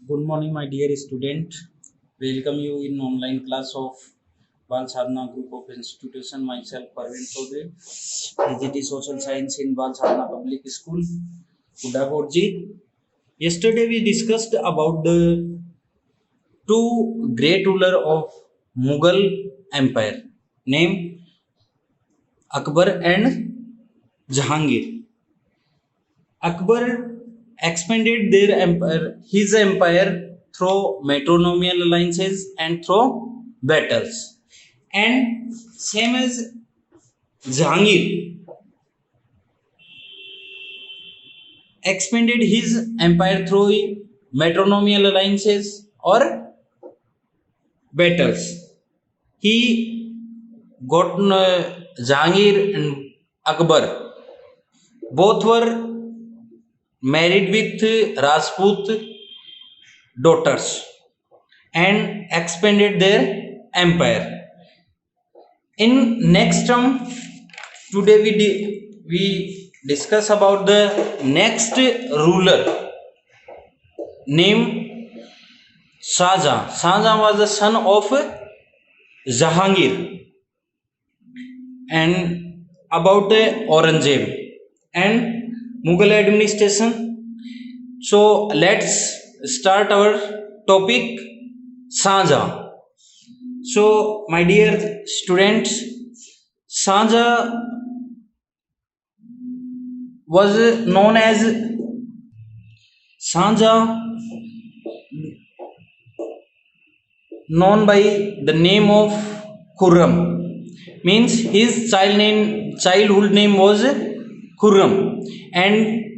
Good morning, my dear student. Welcome you in online class of Bal Sadhana Group of Institution. Myself, Parveen Chaudhary, PGT Social Science in Bal Sadhana Public School, Udagorji. Yesterday we discussed about the two great ruler of Mughal Empire, named Akbar and Jahangir. Akbar expanded his empire through matrimonial alliances and through battles. And same as Jahangir expanded his empire through matrimonial alliances or battles. He got Jahangir and Akbar both were married with Rajput daughters and expanded their empire. In next term, today we discuss about the next ruler named Shahjahan. Shahjahan was the son of Jahangir and about Aurangzeb and Mughal administration. So let's start our topic Shahjahan. So, my dear students, Shahjahan was known as Shahjahan, known by the name of Khurram. Means his childhood name was Khurram, and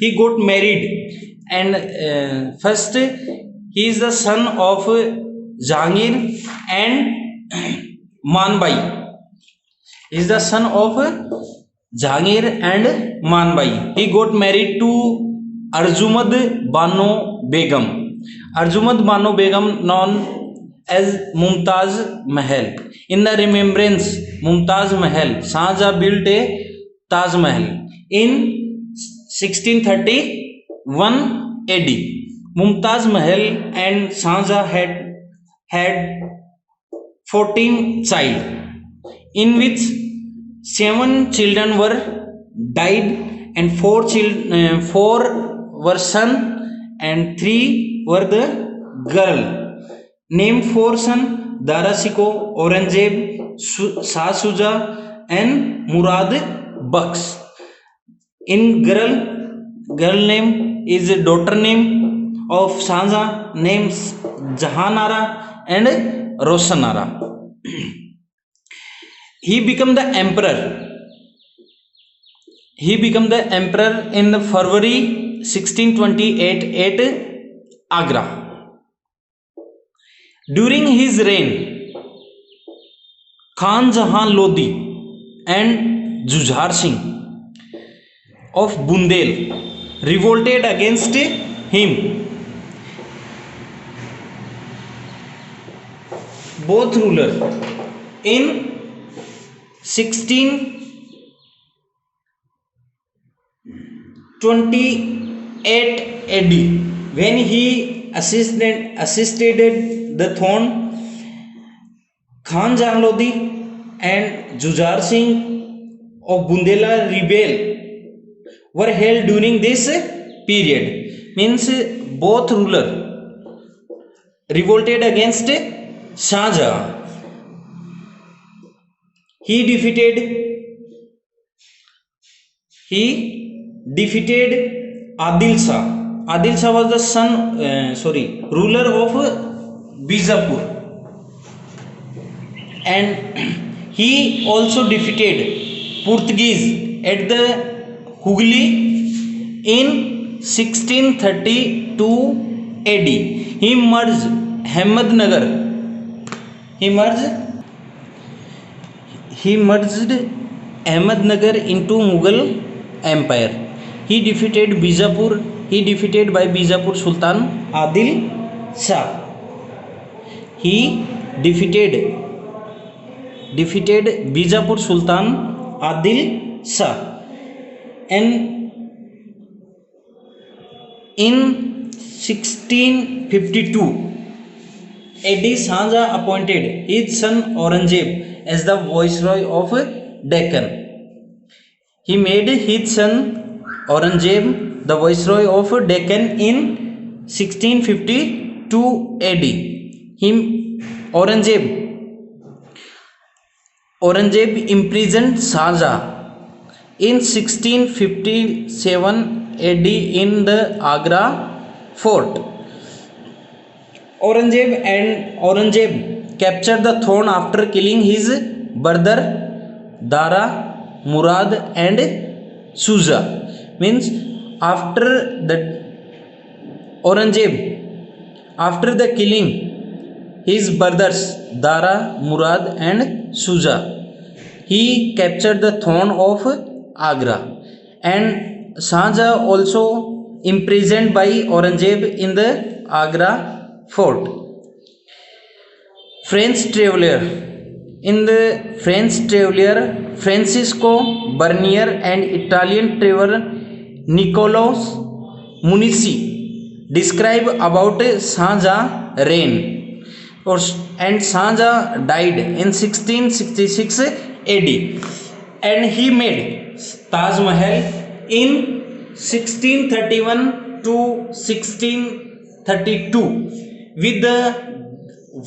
he got married. And first, he is the son of Jahangir and Manbai. He is the son of Jahangir and Manbai. He got married to Arjumand Bano Begum. Arjumand Bano Begum, known as Mumtaz Mahal. In the remembrance Mumtaz Mahal, Shahjahan built a Taj Mahal in 1631 AD. Mumtaz Mahal and Shahjahan had 14 child, in which 7 children were died and 4 were son and 3 were the girl. Named 4 son Dara Shikoh, Aurangzeb, Shah Shuja and Murad Bakhsh. In girl name is a daughter name of Shahjahan named Jahanara and Roshanara. He became the emperor. He became the emperor in February 1628 at Agra. During his reign, Khan Jahan Lodi and Jujhar Singh of Bundel revolted against him. Both rulers in 1628 AD, when he assisted the throne, Khan Jahan Lodi and Jujhar Singh of Bundela rebel were held during this period. Means both rulers revolted against Shahjahan. He defeated Adil Shah. Adil Shah was the ruler of Bijapur, and he also defeated Portuguese at the Hooghly in 1632 AD. He merged Ahmednagar. He merged Ahmednagar into Mughal Empire. He defeated Bijapur. He defeated by Bijapur Sultan Adil Shah. He defeated Bijapur Sultan Adil Shah, and in 1652, AD, Shahjahan appointed his son Aurangzeb as the viceroy of Deccan. He made his son Aurangzeb the viceroy of Deccan in 1652 AD. Him Aurangzeb imprisoned Shahjahan in 1657 AD in the Agra fort. Aurangzeb captured the throne after killing his brother Dara, Murad and Shuja. Means after the Aurangzeb, after the killing his brothers Dara, Murad and Shuja, he captured the throne of Agra, and Shahjahan also imprisoned by Aurangzeb in the Agra fort. French traveler. In the French traveler Francisco Bernier and Italian traveler Niccolò Munisi describe about Shahjahan reign, and Shahjahan died in 1666 AD, and he made Taj Mahal in 1631 to 1632 with the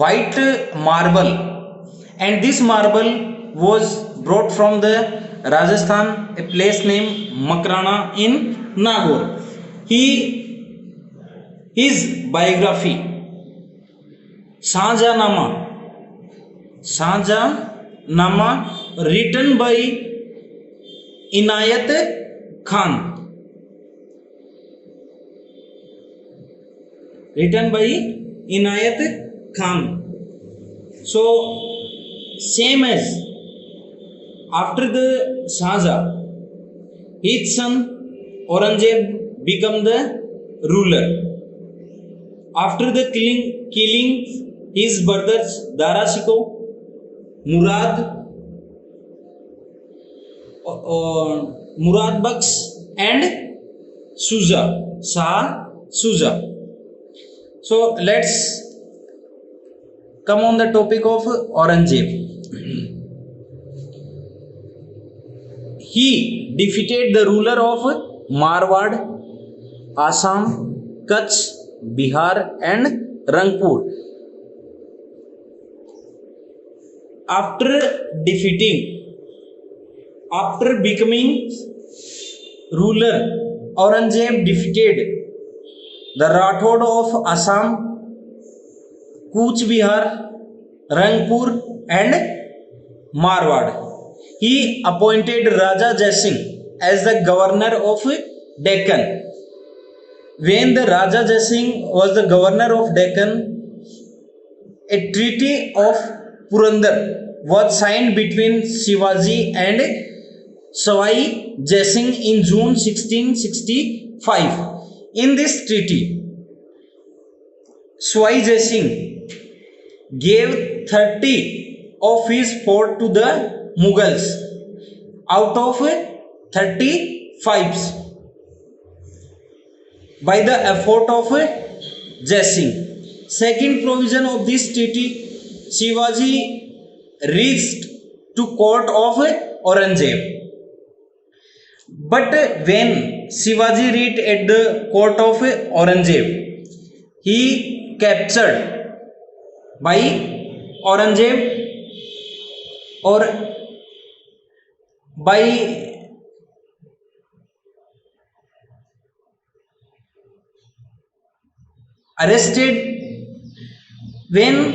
white marble, and this marble was brought from the Rajasthan, a place named Makrana in Nagaur. His biography, Shahjahanama, written by Inayat Khan. So same as after the Shahjahan, his son Aurangzeb became the ruler. After the killing his brothers Dara Shikoh, Murad Baksh and Shah Shuja. So let's come on the topic of Aurangzeb. He defeated the ruler of Marwar, Assam, Kutch, Bihar and Rangpur. After becoming ruler, Aurangzeb defeated the Rathod of Assam, Kuch Bihar, Rangpur and Marwar. He appointed Raja Jai Singh as the governor of Deccan. When the Raja Jai Singh was the governor of Deccan, a treaty of Purandar was signed between Shivaji and Sawai Jai Singh in June 1665. In this treaty, Sawai Jai Singh gave 30 of his fort to the Mughals out of 35 by the effort of Jai Singh. Second provision of this treaty, Shivaji reached to court of Aurangzeb. But when Shivaji reached at the court of Aurangzeb, he captured by Aurangzeb or by arrested when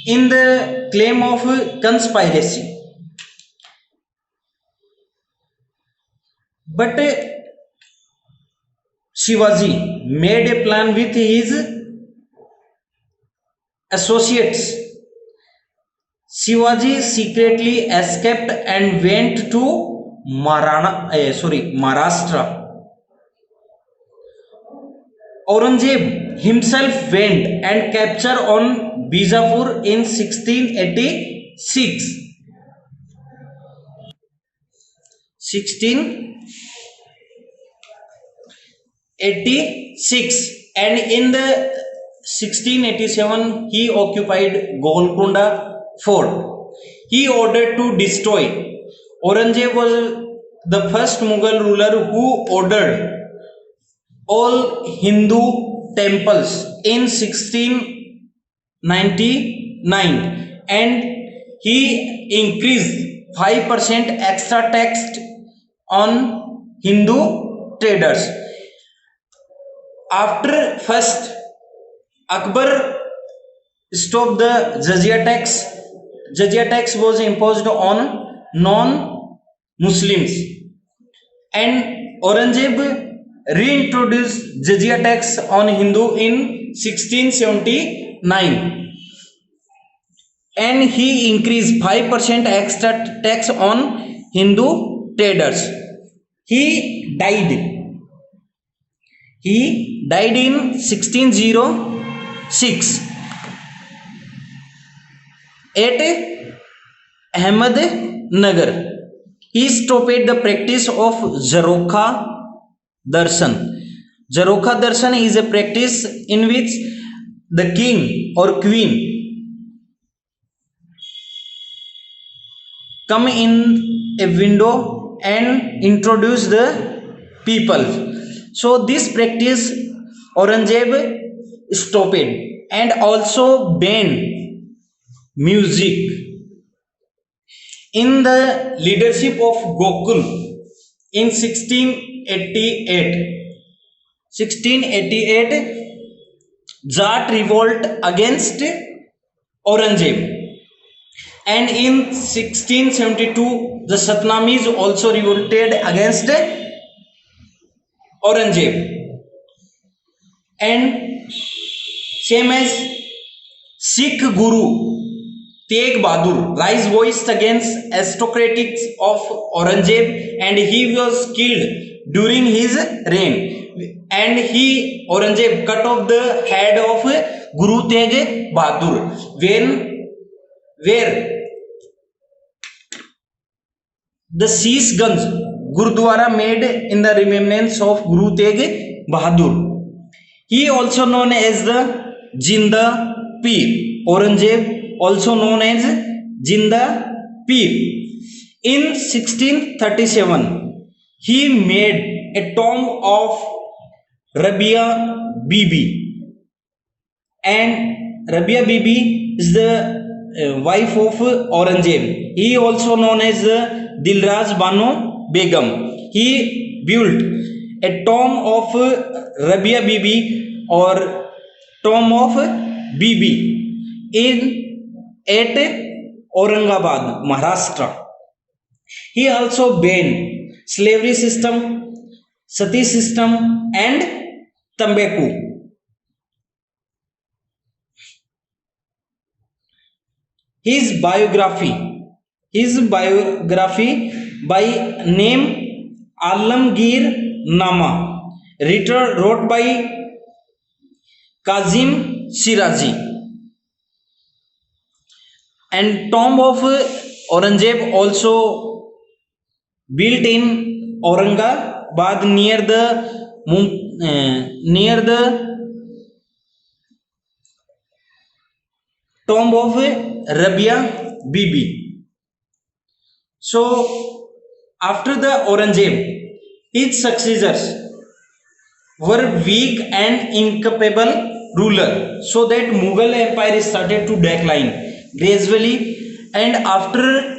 in the claim of conspiracy. But Shivaji made a plan with his associates. Shivaji secretly escaped and went to Maharashtra. Aurangzeb himself went and captured on Bijapur in 1686. 1686 and in the 1687 he occupied Golconda Fort. He ordered to destroy. Aurangzeb was the first Mughal ruler who ordered all Hindu temples in 1699, and he increased 5% extra tax on Hindu traders. After first Akbar stopped the jizya tax. Jizya tax was imposed on non-Muslims, and Aurangzeb reintroduced jizya tax on Hindu in 1679, and he increased 5% extra tax on Hindu traders. He died in 1606 at Ahmednagar. He stopped the practice of Zarokha Darshan. Zarokha Darshan is a practice in which the king or queen come in a window and introduce the people. So this practice Aurangzeb stopped and also banned music. In the leadership of Gokul in 1688 Jat revolt against Aurangzeb, and in 1672 the Satnamis also revolted against Aurangzeb, and same as Sikh Guru Tegh Bahadur raised voice against aristocrats of Aurangzeb, and he was killed during his reign, and Aurangzeb cut off the head of Guru Tegh Bahadur where the Sheeshganj Gurudwara made in the remembrance of Guru Tegh Bahadur. He also known as the Jinda Peer. Aurangzeb also known as Jinda Peer. In 1637 he made a tomb of Rabia Bibi, and Rabia Bibi is the wife of Aurangzeb. He also known as Dilraj Banu Begum. He built a tomb of Rabia Bibi or tomb of Bibi at Aurangabad, Maharashtra. He also banned slavery system, sati system, and tobacco. His biography by name Alamgir Nama, wrote by Kazim Shirazi, and tomb of Aurangzeb also built in Aurangabad near the tomb of Rabia Bibi. So after the Aurangzeb, his successors were weak and incapable ruler, so that Mughal empire started to decline gradually, and after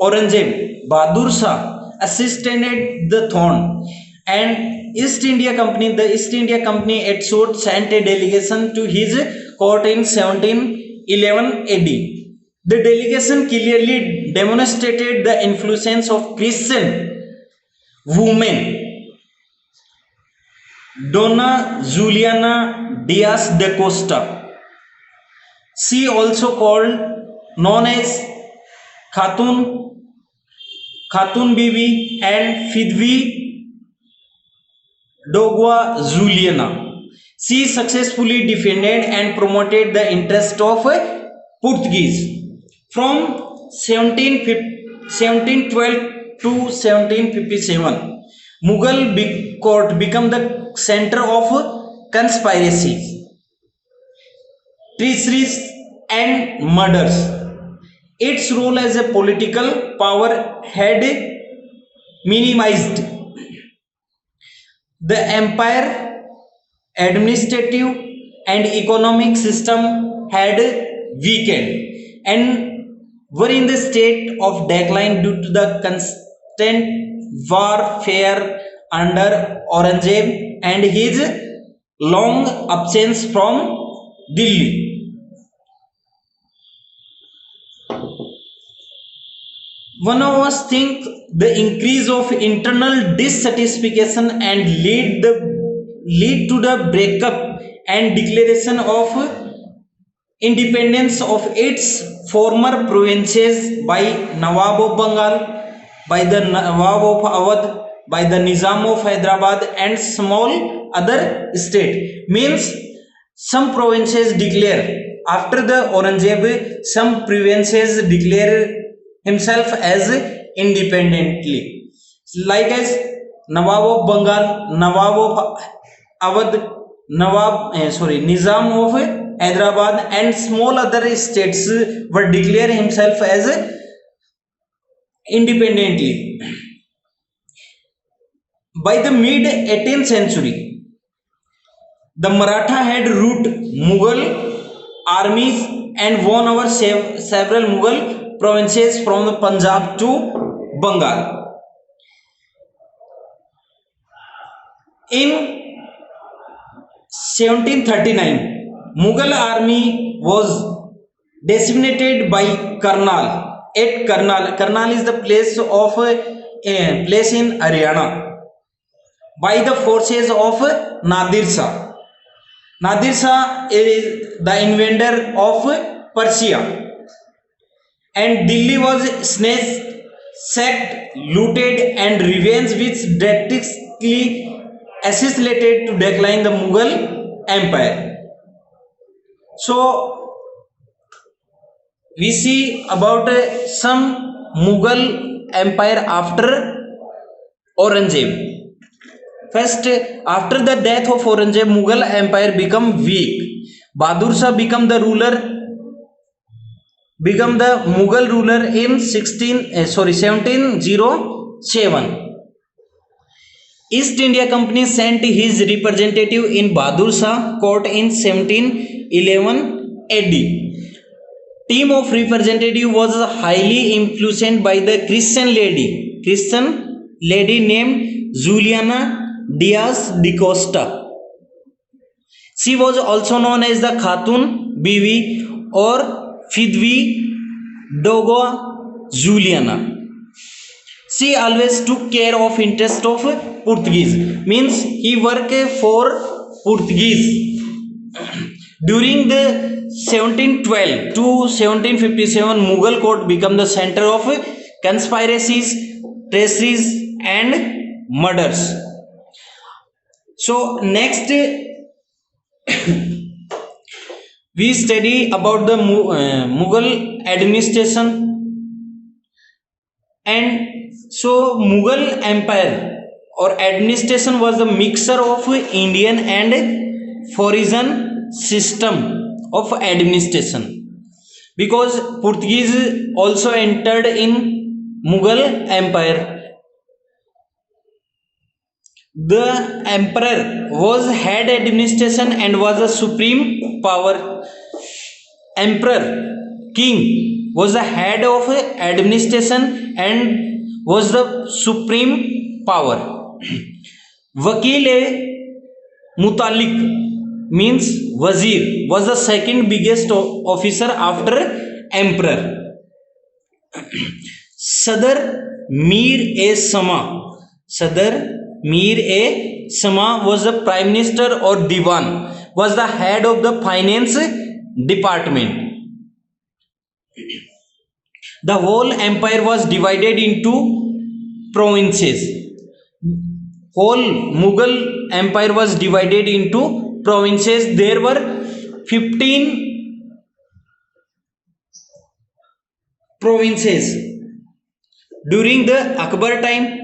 Aurangzeb, Bahadur Shah assisted the throne, and the East India Company at Sort sent a delegation to his court in 1711 AD. The delegation clearly demonstrated the influence of Christian woman Donna Juliana Diaz de Costa. She also known as Khatun Bibi and Fidwi Dogwa Juliana. She successfully defended and promoted the interest of Portuguese from 1712 to 1757. Mughal court become the center of conspiracies, treacheries, and murders. Its role as a political power had minimized. The empire administrative and economic system had weakened and were in the state of decline due to the constant warfare under Aurangzeb and his long absence from Delhi. One of us think the increase of internal dissatisfaction and lead to the breakup and declaration of independence of its former provinces by Nawab of Bengal, by the Nawab of Awadh, by the Nizam of Hyderabad, and small other state. Means some provinces declare after the Aurangzeb, some provinces declare himself as independently, like as Nawab of Bengal, Nawab of Awadh, Nizam of Hyderabad, and small other states were declare himself as independently. By the mid 18th century, the Maratha had rout Mughal armies and won over several Mughal provinces from the Punjab to Bengal. In 1739, Mughal army was decimated by Karnal. At Karnal, Karnal is the place of a place in Haryana, by the forces of Nadir Shah. Nadir Shah is the invader of Persia, and Delhi was snatched, sacked, looted, and revenge which drastically assisted to decline the Mughal Empire. So we see about some Mughal Empire after Aurangzeb. First, after the death of Aurangzeb, Mughal Empire become weak. Bahadur Shah become the Mughal ruler in 1707. East India Company sent his representative in Bahadur Shah court in 1711 AD. Team of representative was highly influenced by the Christian lady named Juliana Diaz de Costa. She was also known as the Khatun Bibi or Fidwi Dogo Juliana. She always took care of interest of Portuguese. Means he worked for Portuguese. During the 1712 to 1757, Mughal court became the center of conspiracies, treacheries, and murders. So next we study about the Mughal administration. And so Mughal Empire or administration was a mixture of Indian and foreign system of administration, because Portuguese also entered in Mughal Empire. The emperor was head administration and was a supreme power. Emperor, king, was the head of administration and was the supreme power. Wakil Mutalik means Wazir was the second biggest officer after emperor. Sadr Mir Sama was the prime minister or Diwan, was the head of the finance department. The whole empire was divided into provinces. Whole Mughal empire was divided into provinces. There were 15 provinces during the Akbar time,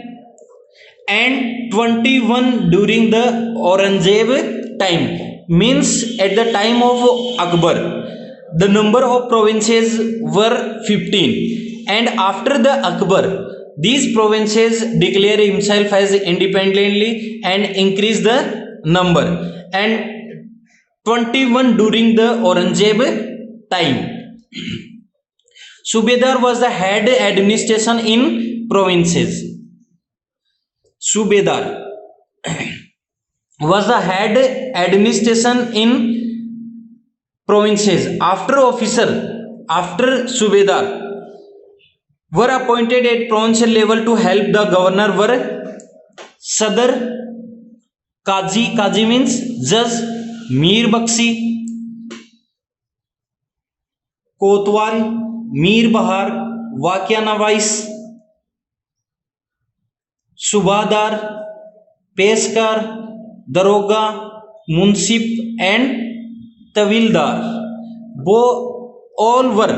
and 21 during the Aurangzeb time. Means at the time of Akbar, the number of provinces were 15, and after the Akbar, these provinces declare himself as independently and increase the number, and 21 during the Aurangzeb time. Subedar was the head administration in provinces. Subedar was the head administration in provinces. After Subedar were appointed at provincial level to help the governor were Sadar, Kazi means judge, Mir Bakshi, Kotwal, Mir Bahar, Wakya Nawais, Subadar, Peskar, Daroga, Munsip and Tawildar. All were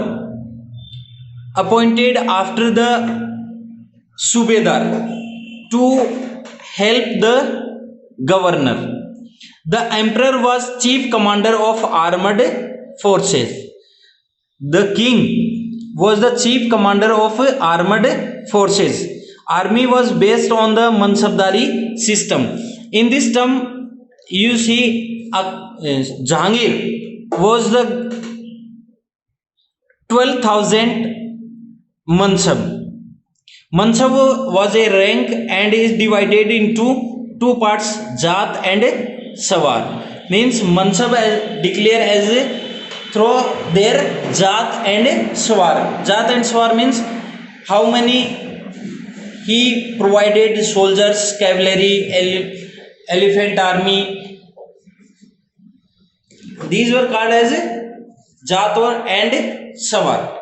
appointed after the Subedar to help the governor. The emperor was chief commander of armed forces. The king was the chief commander of armed forces. Army was based on the Mansabdari system. In this term, you see Jahangir was the 12,000 Mansab. Mansab was a rank and is divided into two parts, Jat and Sawar. Means Mansab declare as through their Jat and Swar. Jat and Swar means how many he provided soldiers, cavalry, elephant army. These were called as Jat and Swar.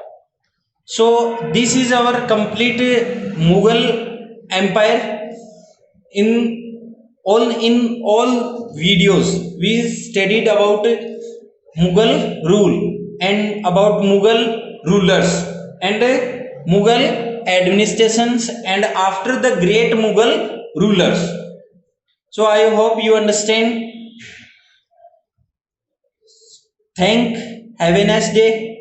So this is our complete Mughal empire. In all videos we studied about Mughal rule and about Mughal rulers and Mughal administrations and after the great Mughal rulers. So I hope you understand. Have a nice day.